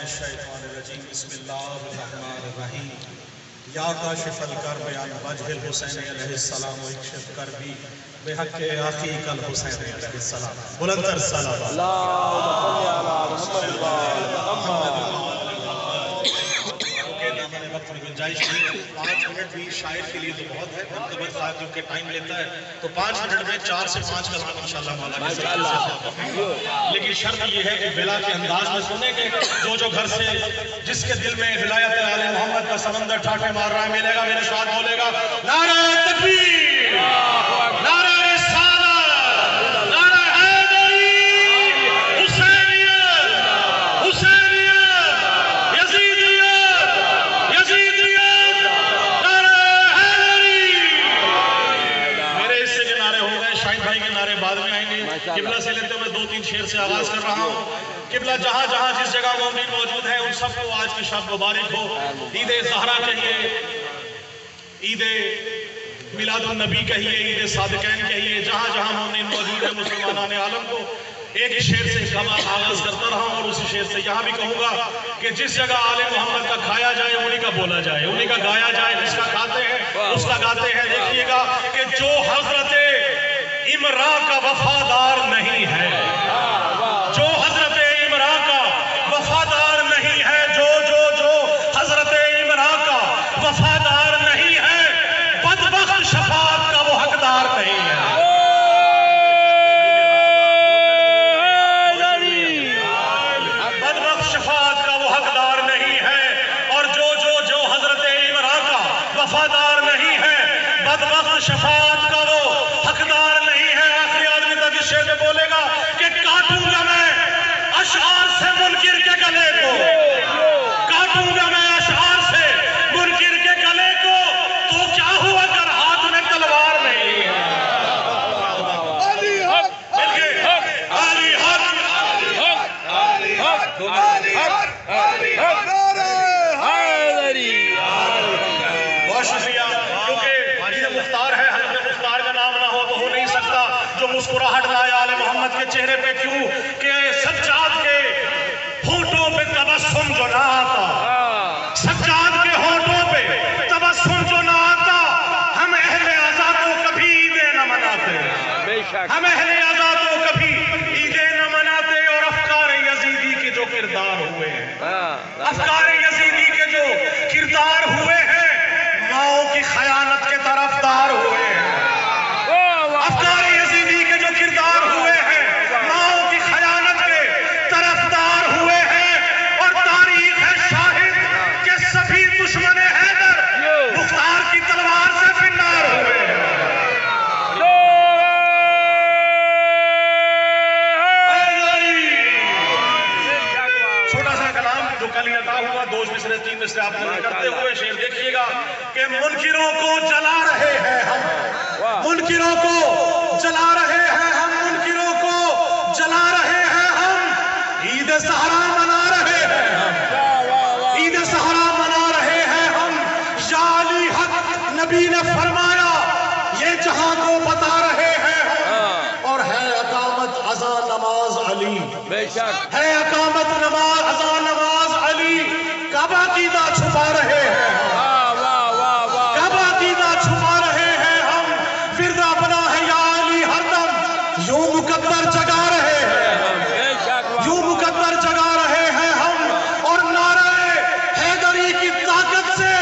الشیطان الرجیم بسم اللہ الرحمن الرحیم یا کاشف الکرب عن وجہ الحسین علیہ السلام اکشف کربی بحق اخیک الحسین علیہ السلام بلندر صلوات اللہم صلی علی محمد وقت میں گنجائش نہیں 5 منٹ بھی شاعر کے لیے تو بہت ہے مرتبہ صاحب کیونکہ ٹائم لیتا ہے تو 5 منٹ میں 4 سے 5 کلام انشاءاللہ مولا کے ساتھ لیکن شرط یہ ہے کہ بلا کے انداز میں سنیں کہ جو گھر سے جس کے دل میں ولایت آل محمد کا سمندر ٹھاٹھے مار رہا ہے ملے گا میرے ساتھ بولے گا نعرہ تکبیر نعرہ رسالت نعرہ حیدری حسینیت حسینیت یزیدیت نعرہ حیدری میرے حصے کے نعرے ہو گئے شاہد بھائی کے نعرے بعد میں آئیں گے قبلہ سے لیتے ہوئے 2-3 شعر سے آغاز کر رہا ہوں قبلہ جہاں جہاں جس جگہ مومنین موجود ہیں ان سب کو آج کی شب مبارک ہو عید زہرا کہیے عید میلاد النبی کہیے عید صادقین کہیے جہاں جہاں مومنین موجود ہیں مسلمانان عالم کو ایک ہی شعر سے آغاز کرتا رہا ہوں اور اسی شعر سے یہاں بھی کہوں گا کہ جس جگہ آل محمد کا کھایا جائے انہی کا بولا جائے انہی کا گایا جائے جس کا کھاتے ہیں اس کا گاتے ہیں دیکھیے گا کہ جو حضرت عمرا کا وفادار نہیں ہے جو حضرت عمرا کا وفادار نہیں ہے جو حضرت عمرا کا وفادار نہیں ہے بدبخت شفاعت کا وہ حقدار نہیں ہے بدبخت شفاعت کا وہ حقدار نہیں ہے اور جو حضرت عمرا کا وفادار نہیں ہے بدبخت شفاعت کا وہ حقدار نہیں ہے آخری آدمی تک اس شعر میں بولے گا کہ کاٹوں گا میں اشعار سے منکر کے گلے کو کاٹوں گا میں اشعار سے منکر کے گلے کو تو کیا ہوا اگر ہاتھ میں تلوار نہیں ہے علی حق علی حق علی حق علی حق بہت شکریہ کیونکہ عید مختار ہے حضرت مختار کا نام نہ ہو تو ہو نہیں سکتا جو مسکراہٹ لائے آل محمد کے چہرے پہ کیوں کہ سجاد کے ہونٹوں پہ تبسم جو نہ آتا سجاد کے ہونٹوں پہ تبسم جو نہ آتا ہم اہل عزا کو کبھی عیدیں نہ مناتے ہم اہل عزا کو کبھی عیدیں نہ مناتے اور افکار یزیدی کے جو کردار ہوئے ہیں افکار یزیدی کے جو کردار ہوئے ہیں ماؤں کی خیانت کے طرفدار ہوئے ہیں افکار یزیدی کے جو کردار ہوئے ہیں ماؤں کی خیانت کے طرفدار ہوئے ہیں اور تاریخ ہے شاہد کہ سبھی دشمن حیدر مختار کی تلوار سے فنار ہوئے ہیں چھوٹا سا کلام جو کل ہی عطا ہوا 2 مصرے 3 مصرے آپ نے کرتے ہوئے شعر دیکھیے گا کہ منکروں کو جلا رہے ہیں ہم منکروں کو جلا رہے ہیں ہم منکروں کو جلا رہے ہیں ہم عید سہرا منا رہے ہیں ہم عید سہرا منا رہے ہیں ہم یا علی حق نبی نے فرمایا یہ جہاں کو بتا رہے ہیں ہم اور ہے اقامت اذان نماز علی ہے اقامت نماز اذان نماز علی کعبہ عقیدہ چھپا رہے ہیں کعبہ عقیدہ چھپا رہے ہیں ہم ورد اپنا ہے یا علی ہر دم یوں مقدر جگا رہے ہیں یوں مقدر جگا رہے ہیں ہم اور نعرہ حیدری کی طاقت سے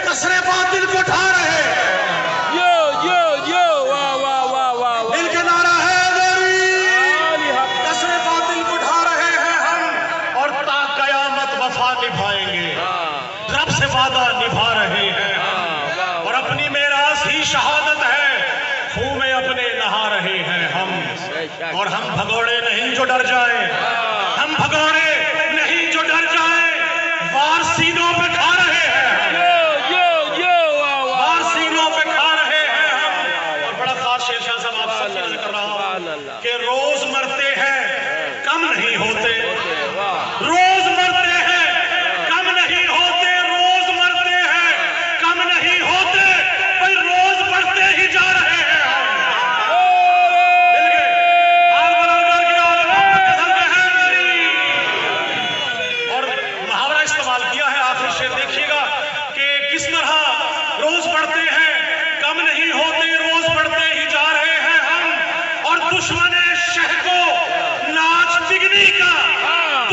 کسر باطل کو اٹھا رہے ہیں ان کے نعرہ حیدری کسر باطل کو اٹھا رہے ہیں ہم اور تا قیامت وفا نبھائیں گے رب سے وعدہ نبھا رہے ہیں اور اپنی میراث ہی شہادت ہے خون میں اپنے نہا رہے ہیں ہم اور ہم بھگوڑے نہیں جو ڈر جائیں ہم بھگوڑے نہیں جو ڈر جائیں وار سینوں پہ کھا رہے ہیں وار سینوں پہ کھا رہے ہیں ہم اور بڑا خاص شیر شاہ صاحب آپ سب سے کر رہا ہوں کہ روز مرتے ہیں کم نہیں ہوتے روز مرتے ہیں کم نہیں ہوتے روز مرتے ہیں کم نہیں ہوتے بھئی روز بڑھتے ہی جا رہے ہیں اور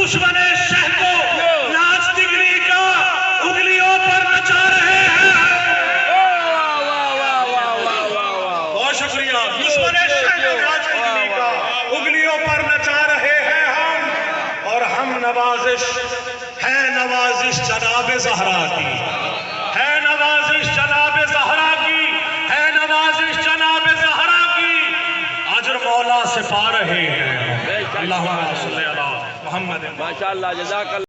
دشمن شہ کو راج ڈگری کا انگلیوں پر نچا رہے ہیں. بہت شکریہ. دشمن شہ کو راج ڈگری کا انگلیوں پر نچا رہے ہیں ہم. اور ہم نوازش ہے نوازش جناب زہرا کی, ہے نوازش جناب زہرا کی, ہے نوازش جناب زہرا کی. اجر مولا سے پا رہے ہیں. اللہم صلی علی محمد. ماشاءاللہ جزاک اللہ.